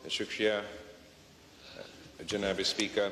Shukriya, Janab Speaker.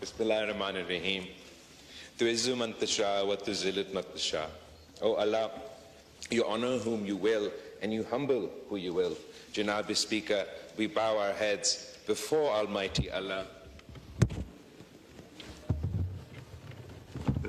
Bismillahirrahmanirrahim. Tu'izzu man tasha wa tuzillu man tasha. O Allah, you honor whom you will and you humble who you will. Janab Speaker, we bow our heads before Almighty Allah.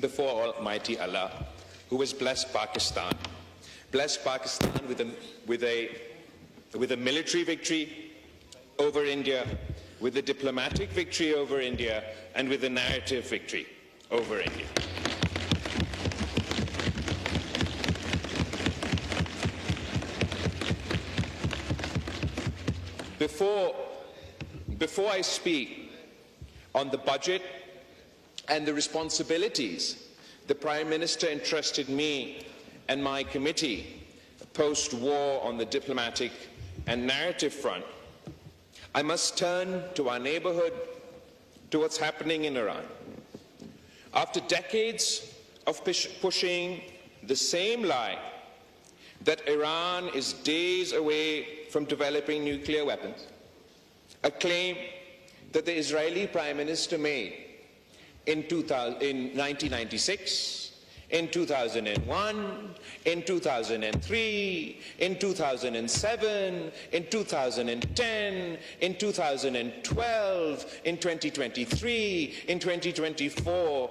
before Almighty Allah, who has blessed Pakistan with a military victory over India, with a diplomatic victory over India, and with a narrative victory over India. Before I speak on the budget and the responsibilities the Prime Minister entrusted me and my committee post-war on the diplomatic and narrative front, I must turn to our neighborhood, to what's happening in Iran. After decades of pushing the same lie that Iran is days away from developing nuclear weapons, a claim that the Israeli Prime Minister made in 1996, in 2001, in 2003, in 2007, in 2010, in 2012, in 2023, in 2024,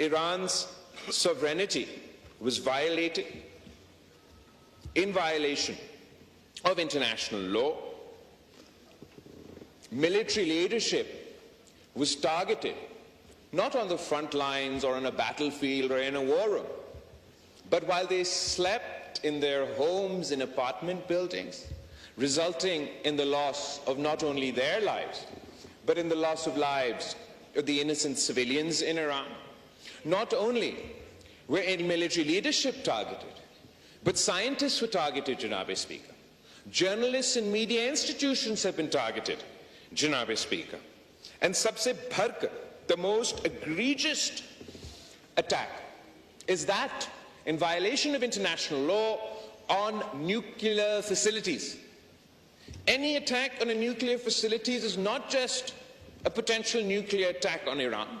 Iran's sovereignty was violated in violation of international law. Military leadership was targeted not on the front lines or on a battlefield or in a war room, but while they slept in their homes in apartment buildings, resulting in the loss of not only their lives, but in the loss of lives of the innocent civilians in Iran. Not only were military leadership targeted, but scientists were targeted, Janab Speaker. Journalists and media institutions have been targeted, Janab Speaker. And sabse bharkar, the most egregious attack is that in violation of international law on nuclear facilities. Any attack on a nuclear facility is not just a potential nuclear attack on Iran.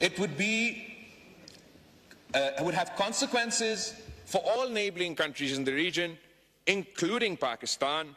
It would have consequences for all neighboring countries in the region, including Pakistan.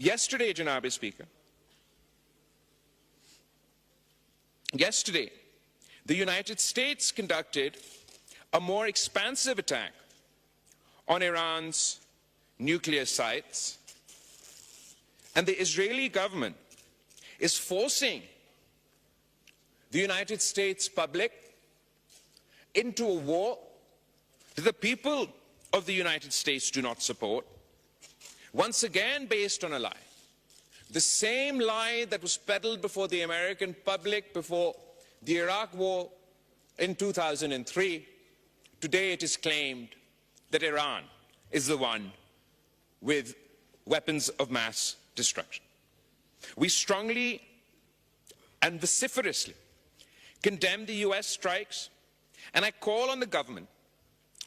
Yesterday, Janab Speaker, yesterday, the United States conducted a more expansive attack on Iran's nuclear sites, and the Israeli government is forcing the United States public into a war that the people of the United States do not support, once again based on a lie. The same lie that was peddled before the American public before the Iraq war in 2003. Today it is claimed that Iran is the one with weapons of mass destruction. We strongly and vociferously condemn the US strikes, and I call on the government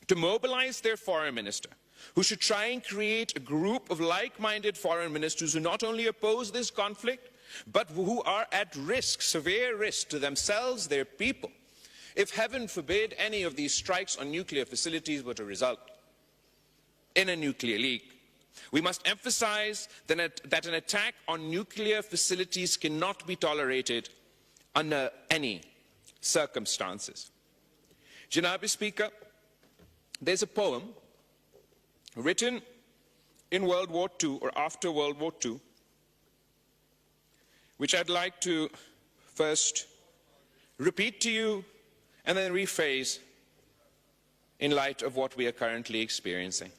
to mobilize their foreign minister, who should try and create a group of like-minded foreign ministers who not only oppose this conflict, but who are at risk, severe risk to themselves, their people, if heaven forbid any of these strikes on nuclear facilities were to result in a nuclear leak. We must emphasize that an attack on nuclear facilities cannot be tolerated under any circumstances. Janab Speaker, there's a poem written in World War II or after World War II, which I'd like to first repeat to you and then rephrase in light of what we are currently experiencing.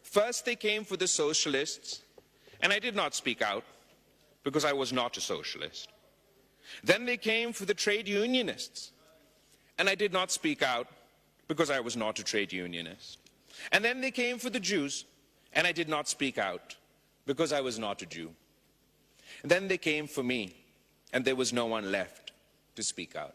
First, they came for the socialists, and I did not speak out because I was not a socialist. Then they came for the trade unionists, and I did not speak out because I was not a trade unionist. And then they came for the Jews, and I did not speak out because I was not a Jew. And then they came for me, and there was no one left to speak out.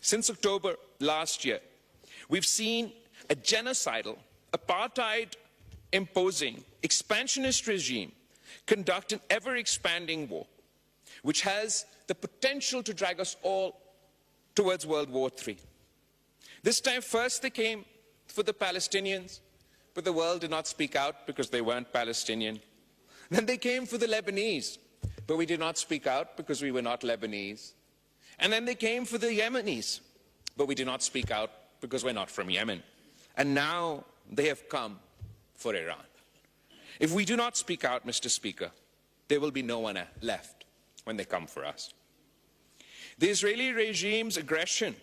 since October last year, we've seen a genocidal, apartheid imposing, expansionist regime conduct an ever-expanding war, which has the potential to drag us all towards World War III. This time first they came for the Palestinians, but the world did not speak out because they weren't Palestinian. Then they came for the Lebanese, but we did not speak out because we were not Lebanese. And then they came for the Yemenis, but we did not speak out because we're not from Yemen. And now they have come for Iran. If we do not speak out, Mr. Speaker, there will be no one left when they come for us. The Israeli regime's aggression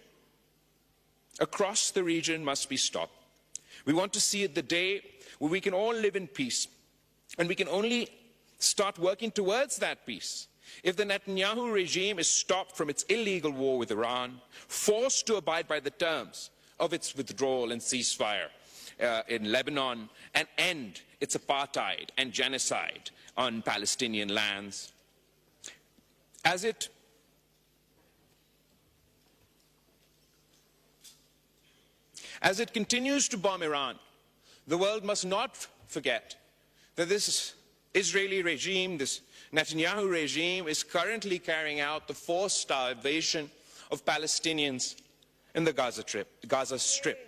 across the region must be stopped. We want to see it the day where we can all live in peace, and we can only start working towards that peace if the Netanyahu regime is stopped from its illegal war with Iran, forced to abide by the terms of its withdrawal and ceasefire in Lebanon, and end its apartheid and genocide on Palestinian lands. As it continues to bomb Iran, the world must not forget that this Israeli regime, this Netanyahu regime, is currently carrying out the forced starvation of Palestinians in the Gaza Strip.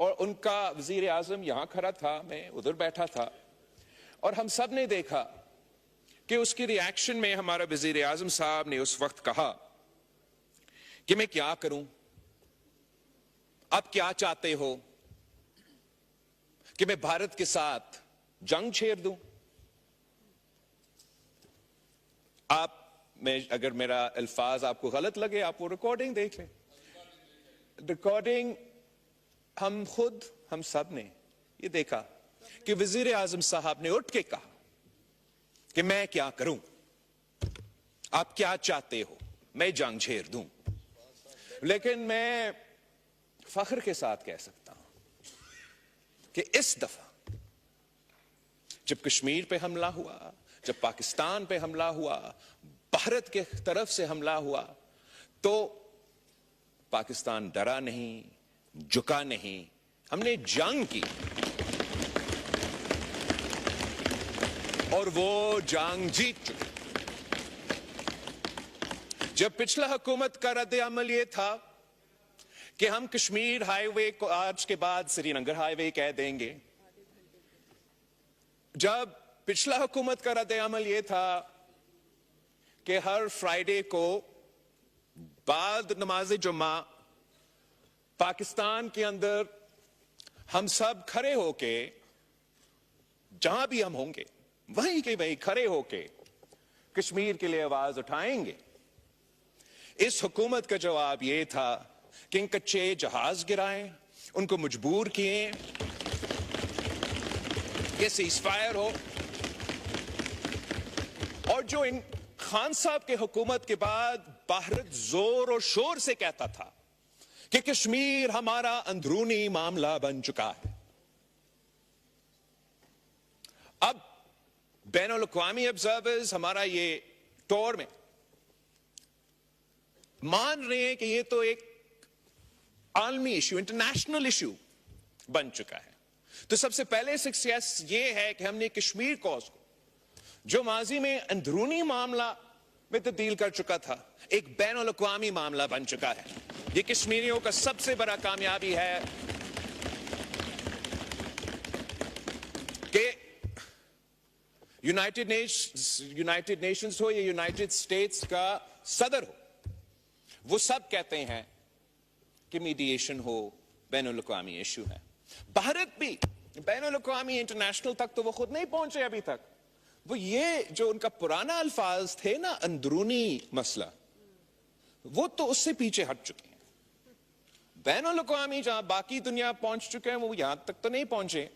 اور ان کا وزیر اعظم یہاں کھڑا تھا, میں ادھر بیٹھا تھا, اور ہم سب نے دیکھا کہ اس کی ری ایکشن میں ہمارا وزیر اعظم صاحب نے اس وقت کہا کہ میں کیا کروں, آپ کیا چاہتے ہو, کہ میں بھارت کے ساتھ جنگ چھیڑ دوں؟ آپ میں اگر میرا الفاظ آپ کو غلط لگے آپ وہ ریکارڈنگ دیکھ لیں. ریکارڈنگ ہم سب نے یہ دیکھا کہ وزیر اعظم صاحب نے اٹھ کے کہا کہ میں کیا کروں, آپ کیا چاہتے ہو, میں جنگ چھیڑ دوں. لیکن میں فخر کے ساتھ کہہ سکتا ہوں کہ اس دفعہ جب کشمیر پہ حملہ ہوا, جب پاکستان پہ حملہ ہوا, بھارت کے طرف سے حملہ ہوا, تو پاکستان ڈرا نہیں, جھکا نہیں, ہم نے جنگ کی, اور وہ جنگ جیت چکے. جب پچھلا حکومت کا رد عمل یہ تھا کہ ہم کشمیر ہائی وے کو آج کے بعد سری نگر ہائی وے کہہ دیں گے, جب پچھلا حکومت کا رد عمل یہ تھا کہ ہر فرائیڈے کو بعد نماز جمعہ پاکستان کے اندر ہم سب کھڑے ہو کے, جہاں بھی ہم ہوں گے وہیں کے وہیں کھڑے ہو کے کشمیر کے لیے آواز اٹھائیں گے, اس حکومت کا جواب یہ تھا کہ ان کچے جہاز گرائیں, ان کو مجبور کیے کہ سیز فائر ہو, اور جو ان خان صاحب کے حکومت کے بعد بھارت زور اور شور سے کہتا تھا کہ کشمیر ہمارا اندرونی معاملہ بن چکا ہے, اب بین الاقوامی آبزرورز ہمارا یہ ٹور میں مان رہے ہیں کہ یہ تو ایک عالمی ایشو, انٹرنیشنل ایشو بن چکا ہے. تو سب سے پہلے سکسیس یہ ہے کہ ہم نے کشمیر کوز کو, جو ماضی میں اندرونی معاملہ میں تبدیل کر چکا تھا, ایک بین الاقوامی معاملہ بن چکا ہے. یہ کشمیریوں کا سب سے بڑا کامیابی ہے کہ یونائٹڈ نیشنز ہو یا یونائٹڈ اسٹیٹس کا صدر ہو, وہ سب کہتے ہیں کہ میڈیشن ہو, بین الاقوامی ایشو ہے. بھارت بھی بین الاقوامی انٹرنیشنل تک تو وہ خود نہیں پہنچے ابھی تک. وہ یہ جو ان کا پرانا الفاظ تھے نا, اندرونی مسئلہ, وہ تو اس سے پیچھے ہٹ چکے ہیں. بین الاقوامی جہاں باقی دنیا پہنچ چکے ہیں وہ یہاں تک تو نہیں پہنچے,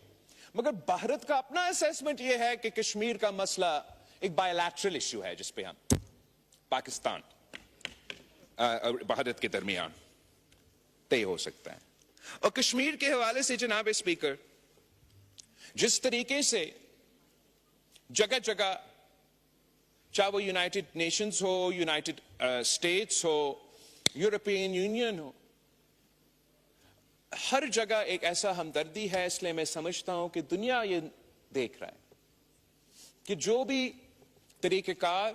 مگر بھارت کا اپنا اسیسمنٹ یہ ہے کہ کشمیر کا مسئلہ ایک بائیلیٹرل ایشو ہے جس پہ ہم پاکستان بھارت کے درمیان طے ہو سکتا ہے. اور کشمیر کے حوالے سے جناب اسپیکر, جس طریقے سے جگہ جگہ, چاہے وہ یونائٹڈ نیشنز ہو, یونائٹڈ اسٹیٹس ہو, یورپین یونین ہو, ہر جگہ ایک ایسا ہمدردی ہے. اس لیے میں سمجھتا ہوں کہ دنیا یہ دیکھ رہا ہے کہ جو بھی طریقہ کار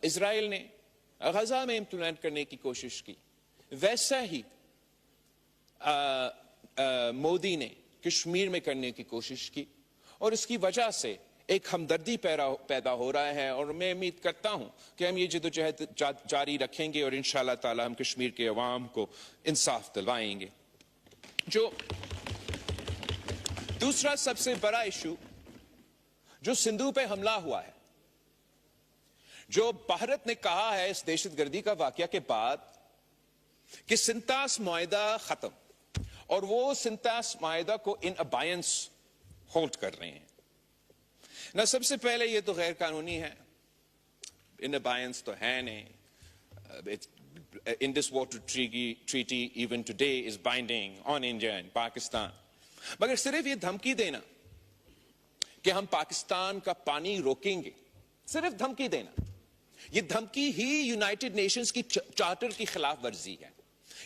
اسرائیل نے غزہ میں امپلیمنٹ کرنے کی کوشش کی, ویسا ہی مودی نے کشمیر میں کرنے کی کوشش کی, اور اس کی وجہ سے ایک ہمدردی پیدا ہو رہا ہے. اور میں امید کرتا ہوں کہ ہم یہ جدوجہد جاری رکھیں گے اور انشاءاللہ تعالی ہم کشمیر کے عوام کو انصاف دلوائیں گے. جو دوسرا سب سے بڑا ایشو جو سندھو پہ حملہ ہوا ہے, جو بھارت نے کہا ہے اس دہشت گردی کا واقعہ کے بعد کہ سنتاس معاہدہ ختم, اور وہ سنتاس معاہدہ کو ان ابائنس ہولڈ کر رہے ہیں. نہ سب سے پہلے یہ تو غیر قانونی ہے, ان ابائنس تو ہے نہیں. Indus Water Treaty even today is binding on India and Pakistan. مگر صرف یہ دھمکی دینا کہ ہم پاکستان کا پانی روکیں گے, صرف دھمکی دینا, یہ دھمکی ہی یونائٹڈ نیشنز کی چارٹر کی خلاف ورزی ہے.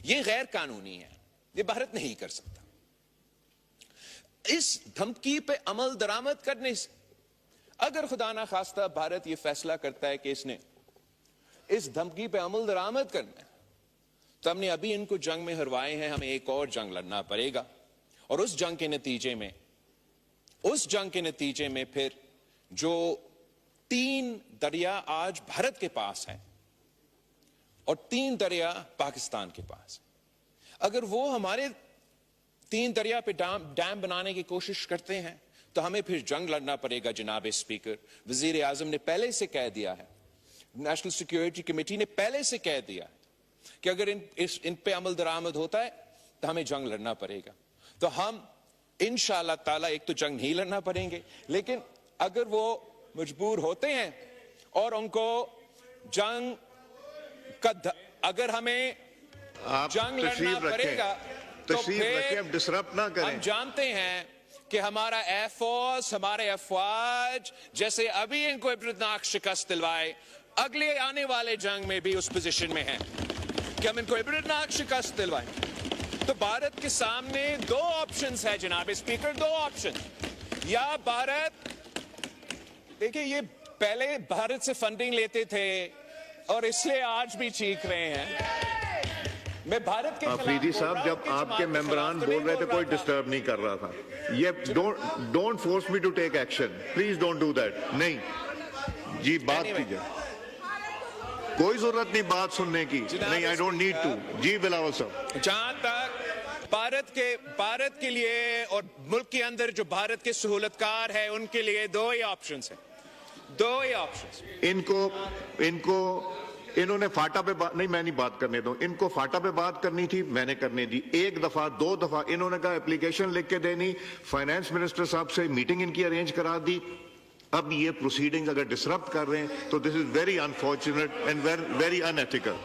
یہ غیر قانونی ہے, یہ بھارت نہیں کر سکتا. اس دھمکی پہ عمل درآمد کرنے سے اگر خدا نہ خواستہ بھارت یہ فیصلہ کرتا ہے کہ اس نے اس دھمکی پہ عمل درآمد کرنا ہے, تو ہم نے ابھی ان کو جنگ میں ہروائے ہیں, ہمیں ایک اور جنگ لڑنا پڑے گا, اور اس جنگ کے نتیجے میں پھر جو 3 دریا آج بھارت کے پاس ہیں اور 3 دریا پاکستان کے پاس, اگر وہ ہمارے 3 دریا پہ ڈیم بنانے کی کوشش کرتے ہیں تو ہمیں پھر جنگ لڑنا پڑے گا. جناب اسپیکر, وزیر اعظم نے پہلے سے کہہ دیا ہے, نیشنل سیکیورٹی کمیٹی نے پہلے سے کہہ دیا کہ اگر ان پہ عمل درآمد ہوتا ہے تو ہمیں جنگ لڑنا پڑے گا. تو ہم انشاءاللہ تعالیٰ ایک تو جنگ نہیں لڑنا پڑیں گے, لیکن اگر وہ مجبور ہوتے ہیں اور ان کو جنگ کا اگر ہمیں جنگ لڑنا پڑے گا تو پھر ڈسرپٹ نہ کریں. ہم جانتے ہیں کہ ہمارا ایئر فورس, ہمارے افواج جیسے ابھی ان کو عبرتناک شکست دلوائے, اگلے آنے والے جنگ میں بھی اس پوزیشن میں ہیں کہ ہم ان کو عبرتناک شکست دلوائیں. تو بھارت کے سامنے 2 آپشنز ہیں جناب اسپیکر, 2 آپشن. یا بھارت, دیکھیں یہ پہلے بھارت سے فنڈنگ لیتے تھے اور اس لیے آج بھی چیخ رہے ہیں. میں بھارت کے آفریدی صاحب, جب آپ کے ممبران بول رہے تھے کوئی ڈسٹرب نہیں کر رہا تھا. یہ don't force me to take action, please don't do that. نہیں جی, بات کیجئے, کوئی ضرورت نہیں بات سننے کی. نہیں, آئی ڈونٹ نیڈ ٹو. جی بلاول صاحب, جہاں تک بھارت کے لیے اور ملک کے اندر جو بھارت کے سہولت کار ہے ان کے لیے 2 ہی آپشنز ہیں, 2 ہی آپشنز. ان کو انہوں نے فاٹا پہ بات نہیں, میں نہیں بات کرنے دوں. ان کو فاٹا پہ بات کرنی تھی, میں نے کرنے دی. 1 دفعہ 2 دفعہ انہوں نے کہا اپلیکیشن لکھ کے دینی, فائنانس منسٹر صاحب سے میٹنگ ان کی ارینج کرا دی. اب یہ پروسیڈنگز اگر ڈسرپٹ کر رہے ہیں تو this is very unfortunate and very ان ایتھیکل.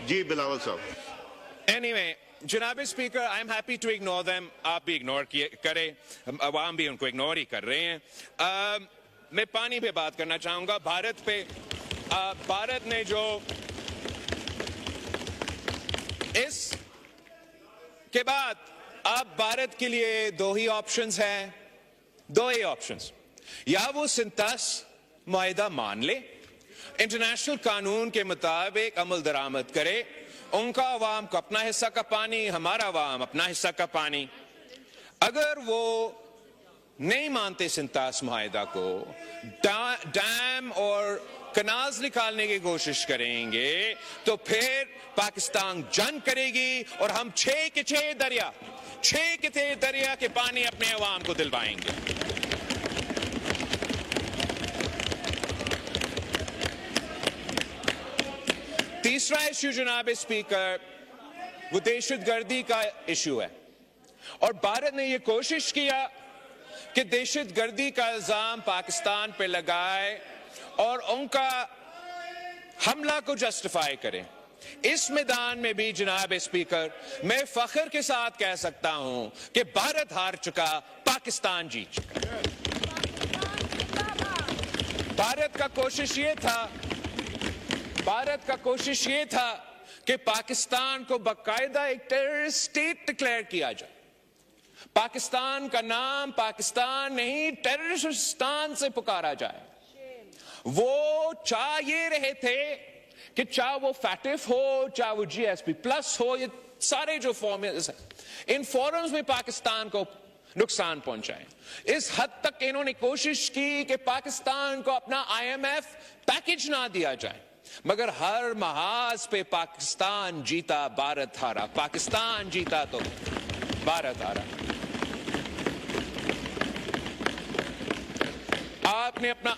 جی بلاول صاحب. Anyway, جناب speaker, I am happy to ignore them. آپ بھی اگنور کریں, عوام بھی ان کو اگنور ہی کر رہے ہیں. میں پانی پہ بات کرنا چاہوں گا, بھارت پہ. بھارت نے جو اس کے بعد اب بھارت کے لیے 2 ہی آپشنز ہیں, 2 ہی آپشنز. یا وہ سنتاس معاہدہ مان لے, انٹرنیشنل قانون کے مطابق عمل درآمد کرے, ان کا عوام کو اپنا حصہ کا پانی, ہمارا عوام اپنا حصہ کا پانی. اگر وہ نہیں مانتے سنتاس معاہدہ کو, ڈیم اور کنالز نکالنے کی کوشش کریں گے, تو پھر پاکستان جنگ کرے گی اور ہم 6 کے 6 دریا کے پانی اپنے عوام کو دلوائیں گے. تیسرا ایشو جناب اسپیکر, وہ دہشت گردی کا ایشو ہے. اور بھارت نے یہ کوشش کیا کہ دہشت گردی کا الزام پاکستان پہ لگائے اور ان کا حملہ کو جسٹیفائی کرے. اس میدان میں بھی جناب اسپیکر میں فخر کے ساتھ کہہ سکتا ہوں کہ بھارت ہار چکا, پاکستان جیت چکا. بھارت کا کوشش یہ تھا کہ پاکستان کو باقاعدہ ایک ٹیررسٹ اسٹیٹ ڈکلیئر کیا جائے. پاکستان کا نام پاکستان نہیں, ٹیررسٹان سے پکارا جائے. وہ چاہ یہ رہے تھے کہ چاہے وہ فیٹف ہو, چاہے وہ جی ایس پی پلس ہو, یہ سارے جو فارمز ہیں ان فورمز میں پاکستان کو نقصان پہنچائیں. اس حد تک انہوں نے کوشش کی کہ پاکستان کو اپنا IMF پیکج نہ دیا جائے, مگر ہر محاذ پہ پاکستان جیتا, بھارت ہارا. پاکستان جیتا تو بھارت ہارا. آپ نے اپنا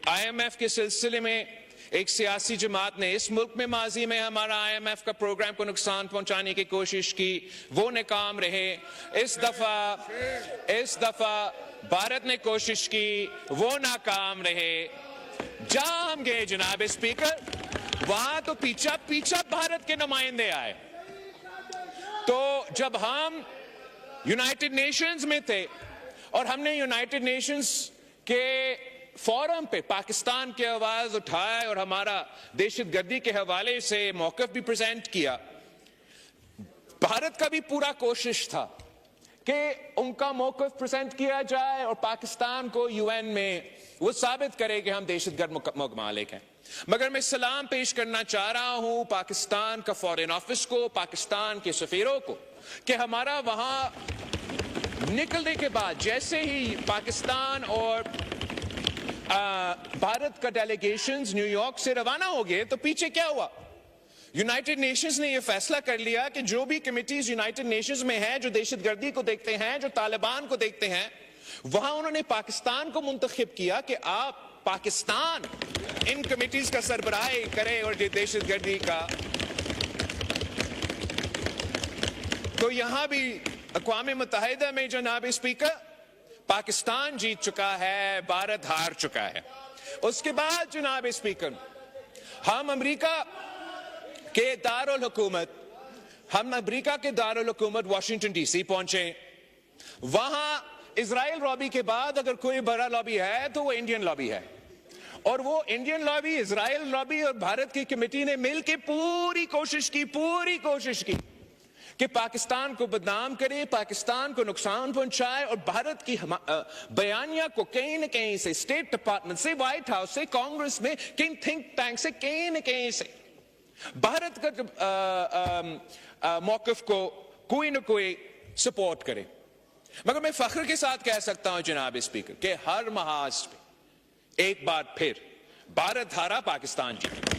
IMF کے سلسلے میں ایک سیاسی جماعت نے اس ملک میں ماضی میں ہمارا IMF کا پروگرام کو نقصان پہنچانے کی کوشش کی, وہ ناکام رہے. اس دفعہ بھارت نے کوشش کی, وہ ناکام رہے. جہاں ہم گئے جناب اسپیکر, وہاں تو پیچھا بھارت کے نمائندے آئے. تو جب ہم یونائٹڈ نیشنز میں تھے اور ہم نے یونائٹڈ نیشنز کے فورم پہ پاکستان کی آواز اٹھائے اور ہمارا دہشت گردی کے حوالے سے موقف بھی پریزنٹ کیا, بھارت کا بھی پورا کوشش تھا کہ ان کا موقف پریزنٹ کیا جائے اور پاکستان کو UN میں وہ ثابت کرے کہ ہم دہشت گرد ممالک ہیں. مگر میں سلام پیش کرنا چاہ رہا ہوں پاکستان کا فارن آفس کو، پاکستان کے سفیروں کو، کہ ہمارا وہاں نکلنے کے بعد جیسے ہی پاکستان اور بھارت کا ڈیلیگیشنز نیو یارک سے روانہ ہو گئے تو پیچھے کیا ہوا؟ یونائٹڈ نیشنز نے یہ فیصلہ کر لیا کہ جو بھی کمیٹیز یونائٹڈ نیشنز میں ہیں جو دہشت گردی کو دیکھتے ہیں، جو طالبان کو دیکھتے ہیں، وہاں انہوں نے پاکستان کو منتخب کیا کہ آپ پاکستان ان کمیٹیز کا سربراہی کرے اور دہشت گردی کا. تو یہاں بھی اقوام متحدہ میں جناب اسپیکر پاکستان جیت چکا ہے، بھارت ہار چکا ہے. اس کے بعد جناب اسپیکر ہم امریکہ کے دارالحکومت واشنگٹن ڈی سی پہنچے. وہاں اسرائیل لابی کے بعد اگر کوئی بڑا لابی ہے تو وہ انڈین لابی ہے، اور وہ انڈین لابی، اسرائیل لابی اور بھارت کی کمیٹی نے مل کے پوری کوشش کی کہ پاکستان کو بدنام کرے، پاکستان کو نقصان پہنچائے، اور بھارت کی بیانیہ کو کہیں نہ کہیں سے، اسٹیٹ ڈپارٹمنٹ سے، وائٹ ہاؤس سے، کانگریس میں، کہیں تھنک ٹینک سے، کہیں نہ کہیں سے بھارت کا موقف کو کوئی نہ کوئی سپورٹ کرے. مگر میں فخر کے ساتھ کہہ سکتا ہوں جناب اسپیکر کہ ہر محاذ پہ ایک بار پھر بھارت ہارا، پاکستان جیتا.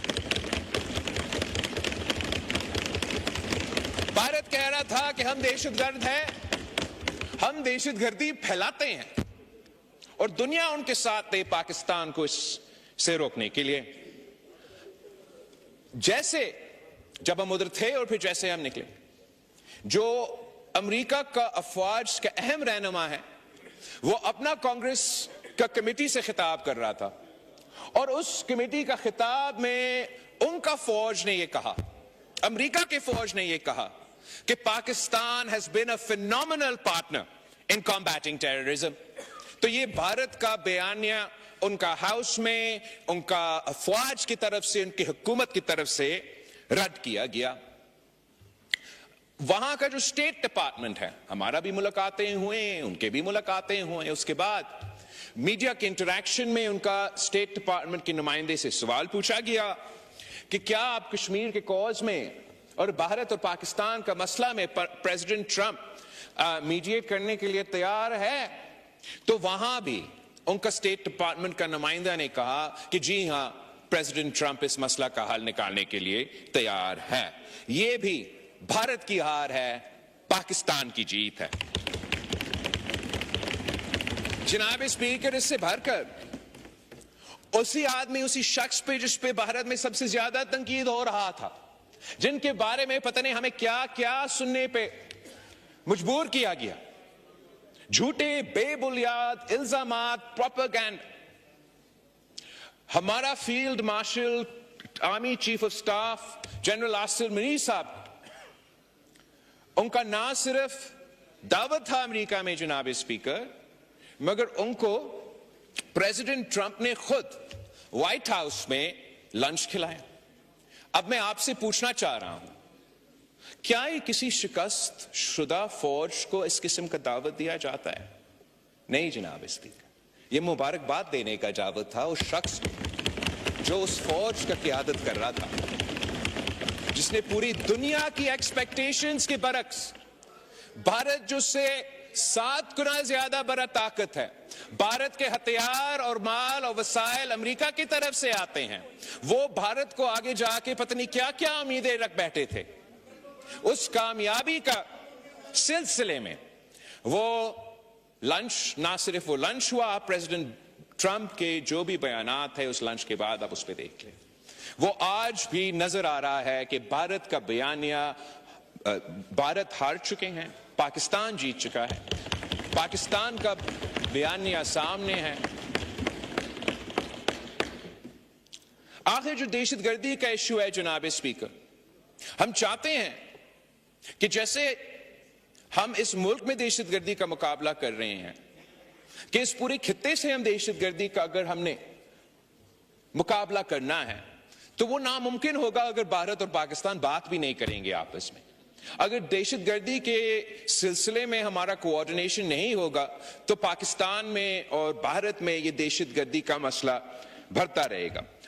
بھارت کہہ رہا تھا کہ ہم دہشت گرد ہیں، ہم دہشت گردی پھیلاتے ہیں، اور دنیا ان کے ساتھ تھے پاکستان کو اس سے روکنے کے لیے. جیسے جب ہم ادھر تھے اور پھر جیسے ہم نکلے، جو امریکہ کا افواج کا اہم رہنما ہے وہ اپنا کانگریس کا کمیٹی سے خطاب کر رہا تھا، اور اس کمیٹی کا خطاب میں ان کا فوج نے یہ کہا، امریکہ کے فوج نے یہ کہا کہ Pakistan has been a phenomenal partner in combating terrorism. تو یہ بھارت کا بیانیہ ان کا ہاؤس میں، ان کا افواج کی طرف سے، ان کی حکومت کی طرف سے رد کیا گیا. وہاں کا جو اسٹیٹ ڈپارٹمنٹ ہے، ہمارا بھی ملاقاتیں ہوئے، ان کے بھی ملاقاتیں ہوئے. اس کے بعد میڈیا کے انٹریکشن میں ان کا اسٹیٹ ڈپارٹمنٹ کے نمائندے سے سوال پوچھا گیا کہ کیا آپ کشمیر کے کوز میں اور بھارت اور پاکستان کا مسئلہ میں پریزیڈنٹ ٹرمپ میڈیٹ کرنے کے لیے تیار ہے؟ تو وہاں بھی ان کا اسٹیٹ ڈپارٹمنٹ کا نمائندہ نے کہا کہ جی ہاں، پریزیڈنٹ ٹرمپ اس مسئلہ کا حل نکالنے کے لیے تیار ہے. یہ بھی بھارت کی ہار ہے، پاکستان کی جیت ہے. جناب اسپیکر، اس سے بھر کر اسی آدمی، اسی شخص پہ جس پہ بھارت میں سب سے زیادہ تنقید ہو رہا تھا، جن کے بارے میں پتہ نہیں ہمیں کیا کیا سننے پہ مجبور کیا گیا، جھوٹے بے بنیاد الزامات، پروپیگنڈ. ہمارا field marshal, army chief of staff general Asif Munir صاحب، ان کا نہ صرف دعوت تھا امریکہ میں جناب اسپیکر، مگر ان کو پریزیڈنٹ ٹرمپ نے خود وائٹ ہاؤس میں لنچ کھلایا. اب میں آپ سے پوچھنا چاہ رہا ہوں، کیا یہ کسی شکست شدہ فوج کو اس قسم کا دعوت دیا جاتا ہے؟ نہیں جناب اسپیکر، یہ مبارکباد دینے کا دعوت تھا اس شخص کو جو اس فوج کا قیادت کر رہا تھا، جس نے پوری دنیا کی ایکسپیکٹیشنز کے برعکس، بھارت جو سے 7 گنا زیادہ بڑا طاقت ہے، بھارت کے ہتھیار اور مال اور وسائل امریکہ کی طرف سے آتے ہیں، وہ بھارت کو آگے جا کے پتہ نہیں کیا کیا امیدیں رکھ بیٹھے تھے. اس کامیابی کا سلسلے میں وہ لنچ، نہ صرف وہ لنچ ہوا، پریزیڈنٹ ٹرمپ کے جو بھی بیانات ہیں اس لنچ کے بعد آپ اس پہ دیکھ لیں، وہ آج بھی نظر آ رہا ہے کہ بھارت کا بیانیہ، بھارت ہار چکے ہیں، پاکستان جیت چکا ہے، پاکستان کا بیانیہ سامنے ہے. آخر جو دہشت گردی کا ایشو ہے جناب اسپیکر، ہم چاہتے ہیں کہ جیسے ہم اس ملک میں دہشت گردی کا مقابلہ کر رہے ہیں، کہ اس پورے خطے سے ہم دہشت گردی کا اگر ہم نے مقابلہ کرنا ہے تو وہ ناممکن ہوگا اگر بھارت اور پاکستان بات بھی نہیں کریں گے آپس میں. اگر دہشت گردی کے سلسلے میں ہمارا کوآرڈینیشن نہیں ہوگا تو پاکستان میں اور بھارت میں یہ دہشت گردی کا مسئلہ بڑھتا رہے گا.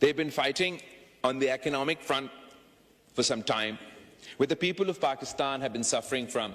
They've been fighting on the economic front for some time, where the people of Pakistan have been suffering from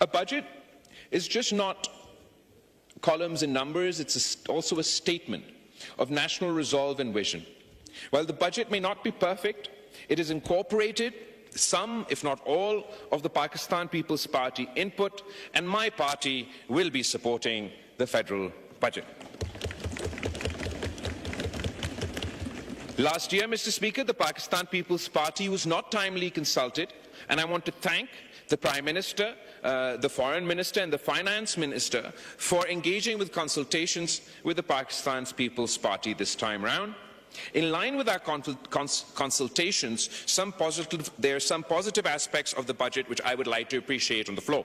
a budget is just not columns and numbers, it's also a statement of national resolve and vision. While the budget may not be perfect, it has incorporated some, if not all, of the Pakistan People's Party input, and my party will be supporting the federal budget. Last year, Mr. Speaker, the Pakistan People's Party was not timely consulted, and I want to thank the Prime Minister, the Foreign Minister and the Finance Minister for engaging with consultations with the Pakistan's People's Party this time round. In line with our consultations, there are some positive aspects of the budget which I would like to appreciate on the floor.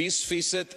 20%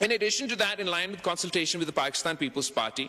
In addition to that, in line with consultation with the Pakistan People's Party,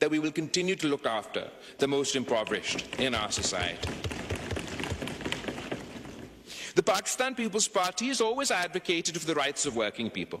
that we will continue to look after the most impoverished in our society. The Pakistan People's Party has always advocated for the rights of working people.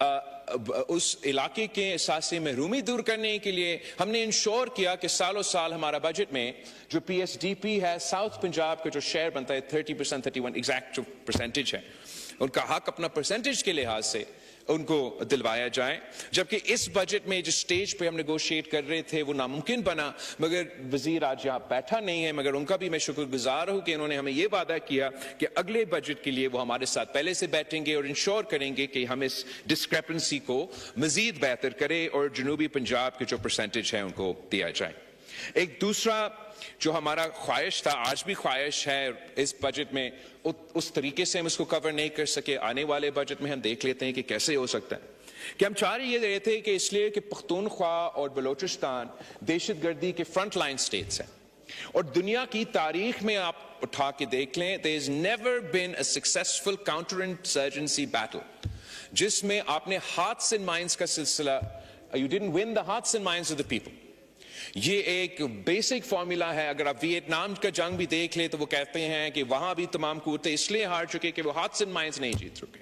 اس علاقے کے احساس سے محرومی دور کرنے کے لیے ہم نے انشور کیا کہ سالوں سال ہمارا بجٹ میں جو پی ایس ڈی پی ہے ساؤتھ پنجاب کا جو شیئر بنتا ہے 30%, 31 ایگزیکٹ جو پرسنٹیج ہے ان کا حق اپنا پرسنٹیج کے لحاظ سے ان کو دلوایا جائے. جبکہ اس بجٹ میں جس سٹیج پہ ہم نیگوشیٹ کر رہے تھے وہ ناممکن بنا, مگر وزیر آج یہاں بیٹھا نہیں ہے, مگر ان کا بھی میں شکر گزار ہوں کہ انہوں نے ہمیں یہ وعدہ کیا کہ اگلے بجٹ کے لیے وہ ہمارے ساتھ پہلے سے بیٹھیں گے اور انشور کریں گے کہ ہم اس ڈسکریپنسی کو مزید بہتر کریں اور جنوبی پنجاب کے جو پرسنٹیج ہے ان کو دیا جائے. ایک دوسرا جو ہمارا خواہش تھا, آج بھی خواہش ہے, اس بجٹ میں اس طریقے سے ہم اس کو کور نہیں کر سکے, آنے والے بجٹ میں ہم دیکھ لیتے ہیں کہ کیسے ہو سکتا ہے, کہ ہم چاہ رہے تھے کہ اس لیے کہ پختونخوا اور بلوچستان دہشت گردی کے فرنٹ لائن سٹیٹس ہیں, اور دنیا کی تاریخ میں آپ اٹھا کے دیکھ لیں, there has never been a successful counter-insurgency battle جس میں آپ نے hearts and minds کا سلسلہ, you didn't win the hearts and minds of the people. یہ ایک بیسک فارمولا ہے. اگر آپ ویتنام کا جنگ بھی دیکھ لیں تو وہ کہتے ہیں کہ وہاں بھی تمام قوتیں اس لیے ہار چکے کہ وہ ہارٹس اینڈ مائنڈز نہیں جیت چکے,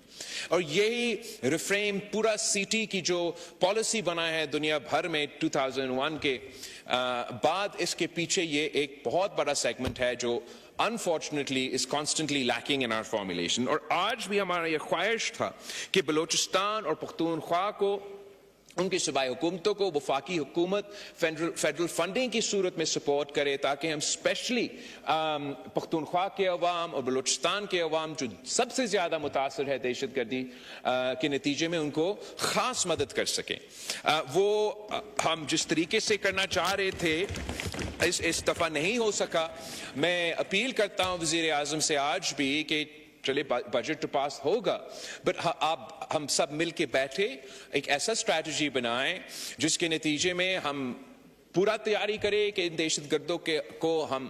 اور یہی ریفریم پورا سی ٹی کی جو پالیسی بنا ہے دنیا بھر میں 2001 کے بعد, اس کے پیچھے یہ ایک بہت بڑا سیگمنٹ ہے جو unfortunately is constantly lacking in our formulation. اور آج بھی ہمارا یہ خواہش تھا کہ بلوچستان اور پختونخوا کو, ان کی صوبائی حکومتوں کو وفاقی حکومت فیڈرل فنڈنگ کی صورت میں سپورٹ کرے, تاکہ ہم اسپیشلی پختونخوا کے عوام اور بلوچستان کے عوام جو سب سے زیادہ متاثر ہے دہشت گردی کے نتیجے میں, ان کو خاص مدد کر سکیں. وہ ہم جس طریقے سے کرنا چاہ رہے تھے اس دفعہ نہیں ہو سکا. میں اپیل کرتا ہوں وزیر اعظم سے آج بھی کہ چلے بجٹ تو پاس ہوگا, بٹ آپ ہم سب مل کے بیٹھے ایک ایسا اسٹریٹجی بنائیں جس کے نتیجے میں ہم پورا تیاری کریں کہ ان دہشت گردوں کو ہم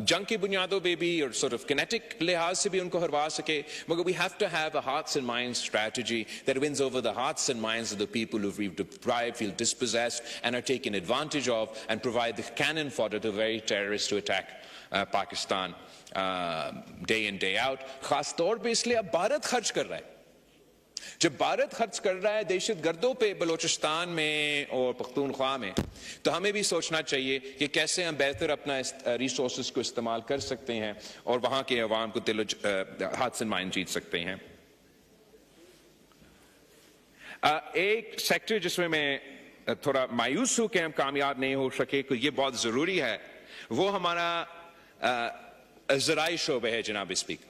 جنگ کی بنیادوں پہ بھی اور sort of kinetic لحاظ سے بھی ان کو ہروا سکے, مگر we have to have a hearts and minds strategy that wins over the hearts and minds of the people who we've deprived, feel dispossessed and are taken advantage of, and provide the cannon fodder to very terrorists to attack Pakistan day in day out. خاص طور پہ اس لیے اب بھارت خرچ کر رہا ہے. جب بھارت خرچ کر رہا ہے دہشت گردوں پہ بلوچستان میں اور پختونخوا میں, تو ہمیں بھی سوچنا چاہیے کہ کیسے ہم بہتر اپنا ریسورسز کو استعمال کر سکتے ہیں اور وہاں کے عوام کو دل ہاتھ سے مائن جیت سکتے ہیں. ایک سیکٹر جس میں تھوڑا مایوس ہوں کہ ہم کامیاب نہیں ہو سکے, کہ یہ بہت ضروری ہے, وہ ہمارا زرعی شعبہ ہے. جناب اسپیکر,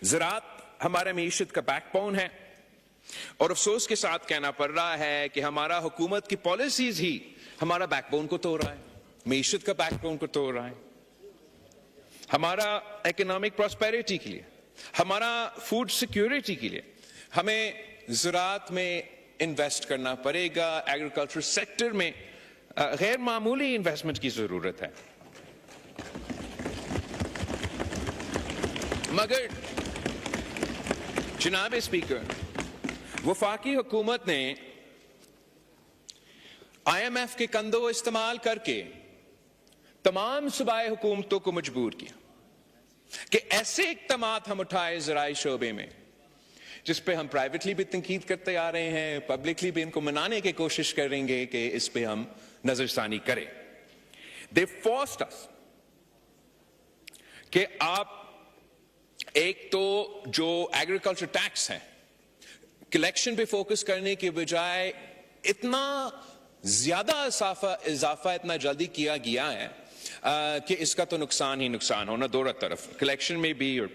زراعت ہمارے معیشت کا بیک بون ہے, اور افسوس کے ساتھ کہنا پڑ رہا ہے کہ ہمارا حکومت کی پالیسیز ہی ہمارا بیک بون کو توڑ رہا ہے, معیشت کا بیک بون کو توڑ رہا ہے. ہمارا اکنامک پراسپیرٹی کے لیے, ہمارا فوڈ سیکیورٹی کے لیے ہمیں زراعت میں انویسٹ کرنا پڑے گا. ایگریکلچر سیکٹر میں غیر معمولی انویسٹمنٹ کی ضرورت ہے. مگر جناب اسپیکر, وفاقی حکومت نے آئی ایم ایف کے کندھوں استعمال کر کے تمام صوبائی حکومتوں کو مجبور کیا کہ ایسے اقدامات ہم اٹھائے زرعی شعبے میں جس پہ ہم پرائیویٹلی بھی تنقید کرتے آ رہے ہیں, پبلکلی بھی ان کو منانے کی کوشش کریں گے کہ اس پہ ہم نظر ثانی کریں. They forced us کہ آپ ایک تو جو ایگریکلچر ٹیکس ہے کلیکشن پہ فوکس کرنے کی بجائے اتنا زیادہ اضافہ اتنا جلدی کیا گیا ہے کہ اس کا تو نقصان ہی نقصان ہونا دونوں طرف, کلیکشن میں بھی اور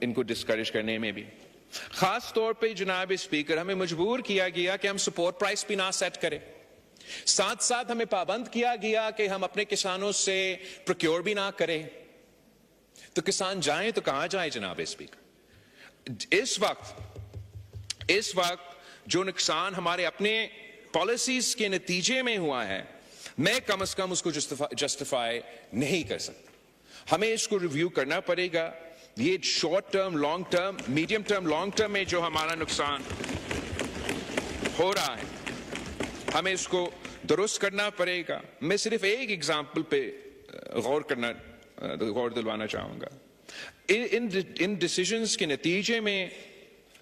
ان کو ڈسکریج کرنے میں بھی. خاص طور پہ جناب اسپیکر ہمیں مجبور کیا گیا کہ ہم سپورٹ پرائس بھی نہ سیٹ کریں, ساتھ ساتھ ہمیں پابند کیا گیا کہ ہم اپنے کسانوں سے پروکیور بھی نہ کریں. تو کسان جائیں تو کہاں جائیں جناب اسپیکر؟ اس وقت جو نقصان ہمارے اپنے پالیسیز کے نتیجے میں ہوا ہے, میں کم از کم اس کو جسٹیفائی نہیں کر سکتا. ہمیں اس کو ریویو کرنا پڑے گا. یہ short term, long term, medium term, long term میں جو ہمارا نقصان ہو رہا ہے ہمیں اس کو درست کرنا پڑے گا. میں صرف ایک ایگزامپل پہ غور دلوانا چاہوں گا. ان ڈیسیژنز کے نتیجے میں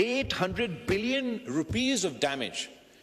800 billion rupees of damage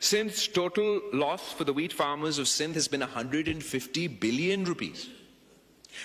Sindh's total loss for the wheat farmers of Sindh has been 150 billion rupees.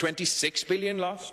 26 billion lost,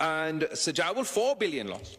and Sajawal 4 billion loss.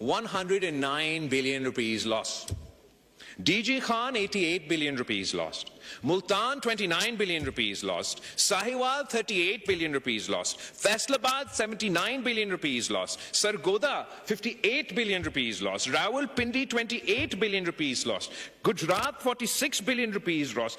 109 billion rupees lost. DG Khan 88 billion rupees lost. Multan 29 billion rupees lost. Sahiwal 38 billion rupees lost. Faisalabad 79 billion rupees lost. Sargodha 58 billion rupees lost. Rawalpindi 28 billion rupees lost. Gujarat 46 billion rupees lost.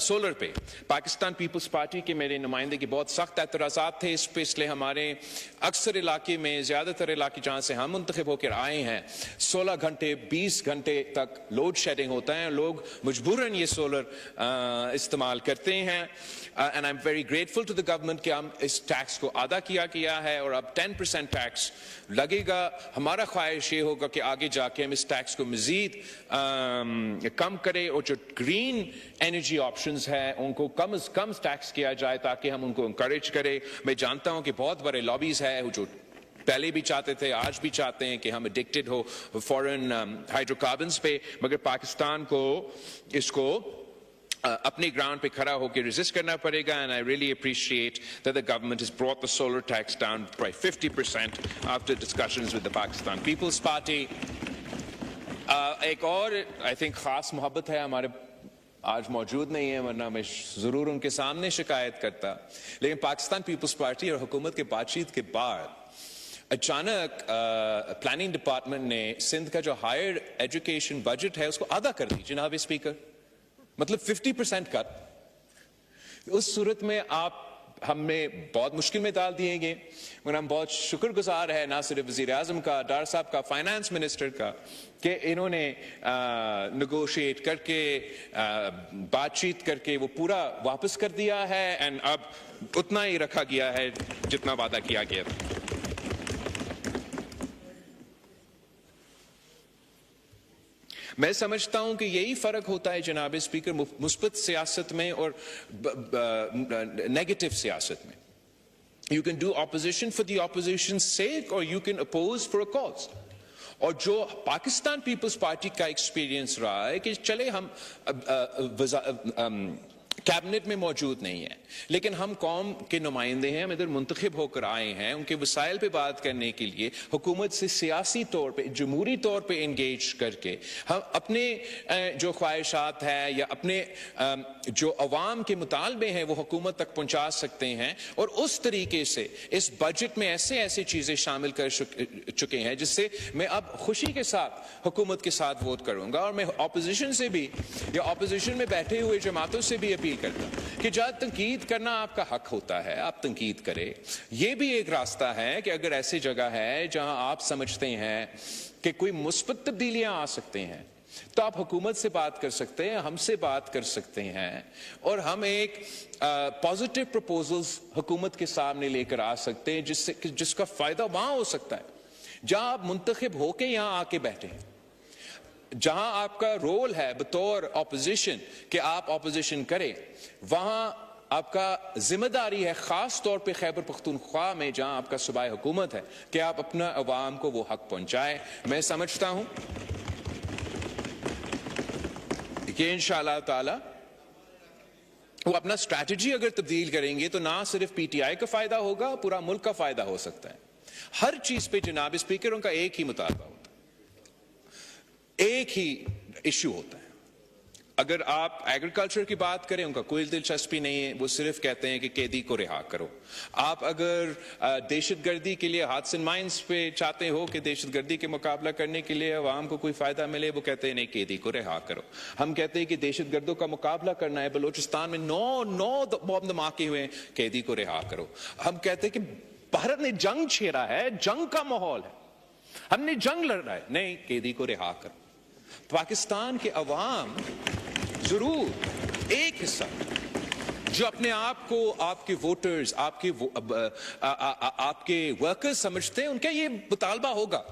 Solar پہ Pakistan Peoples party کے میرے نمائندے کے بہت سخت اعتراضات تھے اس پہ، اس لیے ہمارے اکثر علاقے میں، زیادہ تر علاقے جہاں سے ہم منتخب ہو کر آئے ہیں، 16 گھنٹے 20 گھنٹے تک لوڈ شیڈنگ ہوتا ہے، لوگ مجبوراً یہ سولر استعمال کرتے ہیں. And I am very grateful to the government کہ ہم اس ٹیکس کو ادا کیا ہے اور اب 10% ٹیکس لگے گا. ہمارا خواہش یہ ہوگا کہ آگے جا کے ہم اس ٹیکس کو مزید کم کریں اور جو گرین انرجی آپشنز ہیں ان کو کم از کم ٹیکس کیا جائے تاکہ ہم ان کو انکریج کریں. میں جانتا ہوں کہ بہت بڑے لابیز ہیں جو پہلے بھی چاہتے تھے، آج بھی چاہتے ہیں کہ ہم ایڈکٹڈ ہو فورن ہائیڈرو کاربنز پہ، مگر پاکستان کو اس کو اپنے گراؤنڈ پہ کھڑا ہو کے ریزسٹ کرنا پڑے گا. And I really appreciate that the government has brought the solar tax down by 50% after discussions with the Pakistan People's Party. ایک اور آئی تھنک خاص محبت ہے ہمارے، آج موجود نہیں ہے ورنہ میں ضرور ان کے سامنے شکایت کرتا، لیکن پاکستان پیپلز پارٹی اور حکومت کے بات چیت کے بعد اچانک پلاننگ ڈپارٹمنٹ نے سندھ کا جو ہائر ایجوکیشن بجٹ ہے اس کو آدھا کر دی جناب اسپیکر، مطلب 50% کٹ. اس صورت میں آپ ہمیں بہت مشکل میں ڈال دیے گے، مگر ہم بہت شکر گزار ہیں نہ صرف وزیر اعظم کا، ڈار صاحب کا، فائنانس منسٹر کا، کہ انہوں نے نیگوشیٹ کر کے بات چیت کر کے وہ پورا واپس کر دیا ہے. اینڈ اب اتنا ہی رکھا گیا ہے جتنا وعدہ کیا گیا تھا. میں سمجھتا ہوں کہ یہی فرق ہوتا ہے جناب اسپیکر مثبت سیاست میں اور نیگیٹو سیاست میں. You can do opposition for the opposition's sake or you can oppose for a cause. اور جو پاکستان پیپلز پارٹی کا ایکسپیرینس رہا ہے کہ چلے ہم کیبنٹ میں موجود نہیں ہیں لیکن ہم قوم کے نمائندے ہیں، ہم ادھر منتخب ہو کر آئے ہیں ان کے وسائل پہ بات کرنے کے لیے، حکومت سے سیاسی طور پہ، جمہوری طور پہ انگیج کر کے ہم اپنے جو خواہشات ہیں یا اپنے جو عوام کے مطالبے ہیں وہ حکومت تک پہنچا سکتے ہیں. اور اس طریقے سے اس بجٹ میں ایسے چیزیں شامل کر چکے ہیں جس سے میں اب خوشی کے ساتھ حکومت کے ساتھ ووٹ کروں گا. اور میں اپوزیشن سے بھی یا اپوزیشن میں بیٹھے ہوئے جماعتوں سے بھی اپیل کرتا کہ جہاں تنقید کرنا آپ کا حق ہوتا ہے آپ تنقید کرے. یہ بھی ایک راستہ ہے کہ اگر ایسی جگہ ہے جہاں آپ سمجھتے ہیں کہ کوئی مثبت تبدیلیاں آ سکتے ہیں تو آپ حکومت سے بات کر سکتے ہیں، ہم سے بات کر سکتے ہیں اور ہم ایک پازیٹیو پروپوزلز حکومت کے سامنے لے کر آ سکتے ہیں جس کا فائدہ وہاں ہو سکتا ہے جہاں آپ منتخب ہو کے یہاں آ کے بیٹھے ہیں، جہاں آپ کا رول ہے بطور اپوزیشن کہ آپ اپوزیشن کریں. وہاں آپ کا ذمہ داری ہے خاص طور پہ خیبر پختونخوا میں جہاں آپ کا صوبائی حکومت ہے کہ آپ اپنا عوام کو وہ حق پہنچائیں. میں سمجھتا ہوں کہ انشاءاللہ تعالی وہ اپنا اسٹریٹجی اگر تبدیل کریں گے تو نہ صرف پی ٹی آئی کا فائدہ ہوگا، پورا ملک کا فائدہ ہو سکتا ہے. ہر چیز پہ جناب اسپیکر ان کا ایک ہی مطالبہ ہوتا ہے، ایک ہی ایشو ہوتا ہے. اگر آپ ایگریکلچر کی بات کریں ان کا کوئی دلچسپی نہیں ہے، وہ صرف کہتے ہیں کہ قیدی کو رہا کرو. آپ اگر دہشت گردی کے لیے ہاتھ اینڈ مائنس پہ چاہتے ہو کہ دہشت گردی کے مقابلہ کرنے کے لیے عوام کو کوئی فائدہ ملے، وہ کہتے ہیں نہیں قیدی کو رہا کرو. ہم کہتے ہیں کہ دہشت گردوں کا مقابلہ کرنا ہے، بلوچستان میں 9 بم دھماکے ہوئے ہیں، قیدی کو رہا کرو. ہم کہتے ہیں کہ بھارت نے جنگ چھیڑا ہے، جنگ کا ماحول ہے، ہم نے جنگ لڑنا ہے، نہیں قیدی کو رہا کرو. پاکستان کے عوام ضرور ایک حصہ جو اپنے آپ کو آپ کے ووٹرز، آپ کے ورکرز سمجھتے ہیں ان کا یہ مطالبہ ہوگا،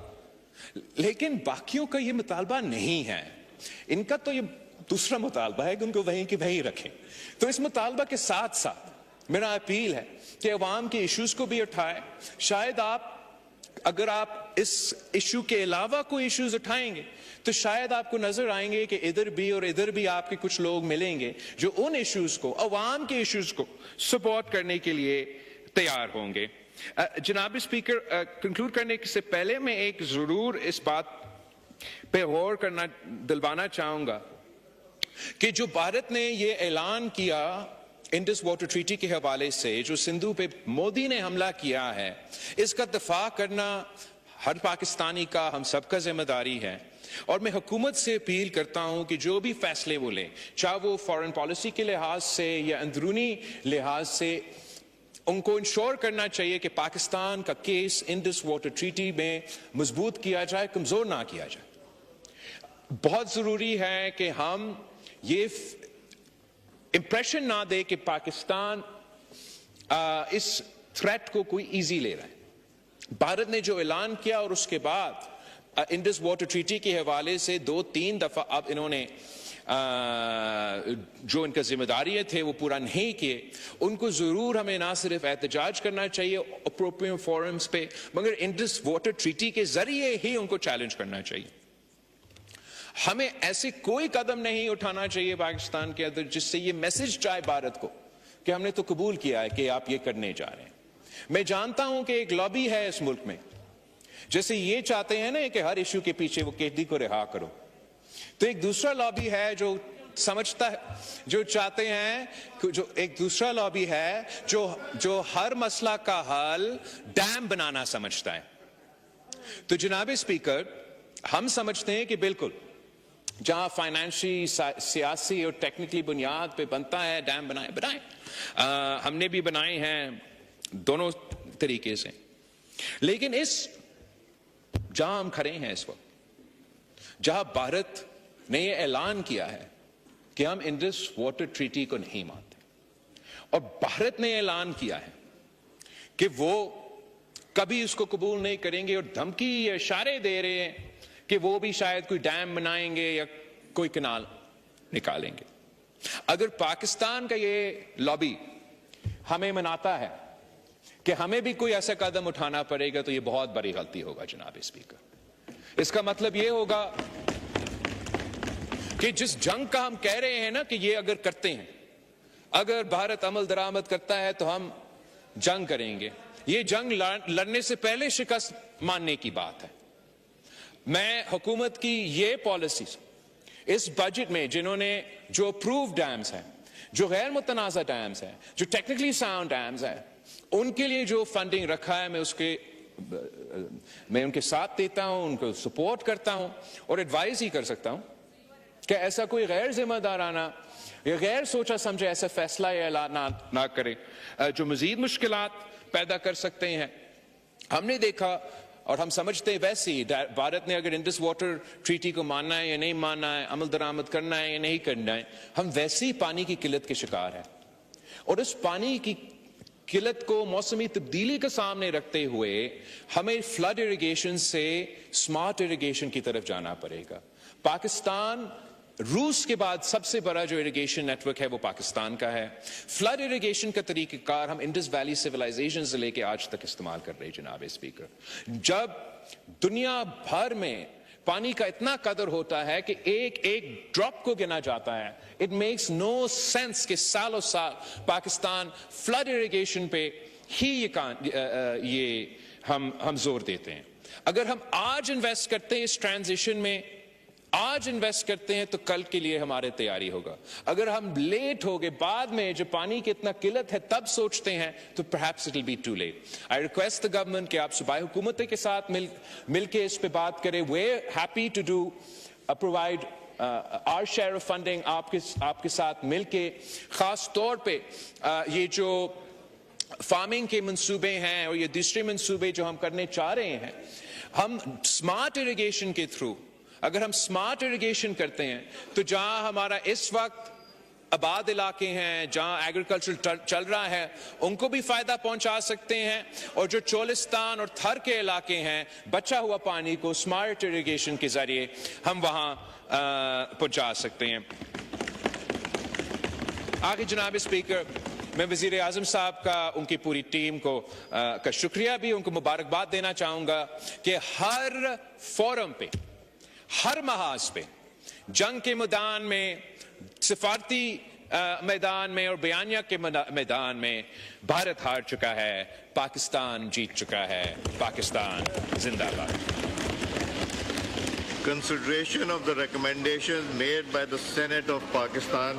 لیکن باقیوں کا یہ مطالبہ نہیں ہے. ان کا تو یہ دوسرا مطالبہ ہے کہ ان کو وہیں کی وہیں رکھیں. تو اس مطالبہ کے ساتھ ساتھ میرا اپیل ہے کہ عوام کے ایشوز کو بھی اٹھائیں. شاید اگر آپ اس ایشو کے علاوہ کوئی ایشوز اٹھائیں گے تو شاید آپ کو نظر آئیں گے کہ ادھر بھی اور ادھر بھی آپ کے کچھ لوگ ملیں گے جو ان ایشوز کو، عوام کے ایشوز کو سپورٹ کرنے کے لیے تیار ہوں گے. جناب اسپیکر، کنکلوڈ کرنے سے پہلے میں ایک ضرور اس بات پہ غور کرنا دلوانا چاہوں گا کہ جو بھارت نے یہ اعلان کیا انڈس واٹر ٹریٹی کے حوالے سے، جو سندھو پہ مودی نے حملہ کیا ہے، اس کا دفاع کرنا ہر پاکستانی کا، ہم سب کا ذمہ داری ہے. اور میں حکومت سے اپیل کرتا ہوں کہ جو بھی فیصلے وہ لیں, چاہے وہ فارن پالیسی کے لحاظ سے یا اندرونی لحاظ سے, ان کو انشور کرنا چاہیے کہ پاکستان کا کیس انڈس واٹر ٹریٹی میں مضبوط کیا جائے, کمزور نہ کیا جائے. بہت ضروری ہے کہ ہم یہ امپریشن نہ دے کہ پاکستان اس تھریٹ کو کوئی ایزی لے رہا ہے. بھارت نے جو اعلان کیا اور اس کے بعد انڈس واٹر ٹریٹی کے حوالے سے 2-3 دفعہ اب انہوں نے جو ان کا ذمہ داریاں تھے وہ پورا نہیں کیے. ان کو ضرور ہمیں نہ صرف احتجاج کرنا چاہیے اپروپریٹ فورمز پہ, مگر انڈس واٹر ٹریٹی کے ذریعے ہی ان کو چیلنج کرنا چاہیے. ہمیں ایسے کوئی قدم نہیں اٹھانا چاہیے پاکستان کے اندر جس سے یہ میسج جائے بھارت کو کہ ہم نے تو قبول کیا ہے کہ آپ یہ کرنے جا رہے ہیں. میں جانتا ہوں کہ ایک لابی ہے اس ملک میں, جیسے یہ چاہتے ہیں نا کہ ہر ایشو کے پیچھے وہ قیدی کو رہا کرو, تو ایک دوسرا لابی ہے جو سمجھتا ہے, جو چاہتے ہیں, جو ایک دوسرا لابی ہے جو ہر مسئلہ کا حل ڈیم بنانا سمجھتا ہے. تو جناب اسپیکر, ہم سمجھتے ہیں کہ بالکل جہاں فائنینشلی, سیاسی اور ٹیکنیکلی بنیاد پہ بنتا ہے ڈیم بنائیں. ہم نے بھی بنائے ہیں دونوں طریقے سے. لیکن اس جہاں ہم کھڑے ہیں اس وقت, جہاں بھارت نے یہ اعلان کیا ہے کہ ہم انڈس واٹر ٹریٹی کو نہیں مانتے, اور بھارت نے اعلان کیا ہے کہ وہ کبھی اس کو قبول نہیں کریں گے, اور دھمکی یا اشارے دے رہے ہیں کہ وہ بھی شاید کوئی ڈیم بنائیں گے یا کوئی کنال نکالیں گے. اگر پاکستان کا یہ لابی ہمیں مناتا ہے کہ ہمیں بھی کوئی ایسا قدم اٹھانا پڑے گا, تو یہ بہت بڑی غلطی ہوگا جناب اسپیکر. اس کا مطلب یہ ہوگا کہ جس جنگ کا ہم کہہ رہے ہیں نا کہ یہ اگر کرتے ہیں, اگر بھارت عمل درآمد کرتا ہے تو ہم جنگ کریں گے, یہ جنگ لڑنے سے پہلے شکست ماننے کی بات ہے. میں حکومت کی یہ پالیسیز اس بجٹ میں, جنہوں نے جو اپرووڈ ڈیمز ہیں, جو غیر متنازع ڈیمز ہیں, جو ٹیکنیکلی ساؤنڈ ڈیمز ہیں, ان کے لیے جو فنڈنگ رکھا ہے, میں ان کے ساتھ دیتا ہوں, ان کو سپورٹ کرتا ہوں اور ایڈوائز ہی کر سکتا ہوں کہ ایسا کوئی غیر ذمہ دارانہ یا غیر سوچا سمجھے ایسا فیصلہ یا اعلان نہ کرے جو مزید مشکلات پیدا کر سکتے ہیں. ہم نے دیکھا اور ہم سمجھتے ہیں ویسے ہی بھارت نے اگر انڈس واٹر ٹریٹی کو ماننا ہے یا نہیں ماننا ہے, عمل درآمد کرنا ہے یا نہیں کرنا ہے, ہم ویسے ہی پانی کی قلت کے شکار ہیں. اور اس پانی کی قلت کو موسمی تبدیلی کے سامنے رکھتے ہوئے ہمیں فلڈ اریگیشن سے سمارٹ اریگیشن کی طرف جانا پڑے گا. پاکستان روس کے بعد سب سے بڑا جو اریگیشن نیٹ ورک ہے وہ پاکستان کا ہے. فلڈ اریگیشن کا طریقہ کار ہم انڈس ویلی سیولائزیشن سے لے کے آج تک استعمال کر رہے ہیں جناب اسپیکر. جب دنیا بھر میں پانی کا اتنا قدر ہوتا ہے کہ ایک ایک ڈراپ کو گنا جاتا ہے, اٹ میکس نو سینس کہ سالوں سال پاکستان فلڈ اریگیشن پہ ہی یہ ہم زور دیتے ہیں. اگر ہم آج انویسٹ کرتے ہیں اس ٹرانزیشن میں, آج انویسٹ کرتے ہیں تو کل کے لیے ہمارے تیاری ہوگا. اگر ہم لیٹ ہو گئے, بعد میں جو پانی کی اتنا قلت ہے تب سوچتے ہیں, تو perhaps it will be too late. I request the government کہ آپ صوبائی حکومت کے ساتھ مل کے اس پہ بات کریں. We're happy to do provide our share of funding آپ کے ساتھ مل کے, خاص طور پہ یہ جو فارمنگ کے منصوبے ہیں اور یہ دوسرے منصوبے جو ہم کرنے چاہ رہے ہیں, ہم اسمارٹ اریگیشن کے تھرو, اگر ہم اسمارٹ اریگیشن کرتے ہیں تو جہاں ہمارا اس وقت آباد علاقے ہیں, جہاں ایگریکلچر چل رہا ہے, ان کو بھی فائدہ پہنچا سکتے ہیں, اور جو چولستان اور تھر کے علاقے ہیں, بچا ہوا پانی کو اسمارٹ اریگیشن کے ذریعے ہم وہاں پہنچا سکتے ہیں. آگے جناب اسپیکر, میں وزیر اعظم صاحب کا, ان کی پوری ٹیم کا شکریہ بھی, ان کو مبارکباد دینا چاہوں گا کہ ہر فورم پہ, ہر محاذ پہ, جنگ کے میدان میں, سفارتی میدان میں اور بیانیہ کے میدان میں بھارت ہار چکا ہے, پاکستان جیت چکا ہے. پاکستان زندہ باد. Consideration of the recommendations made by the Senate of Pakistan.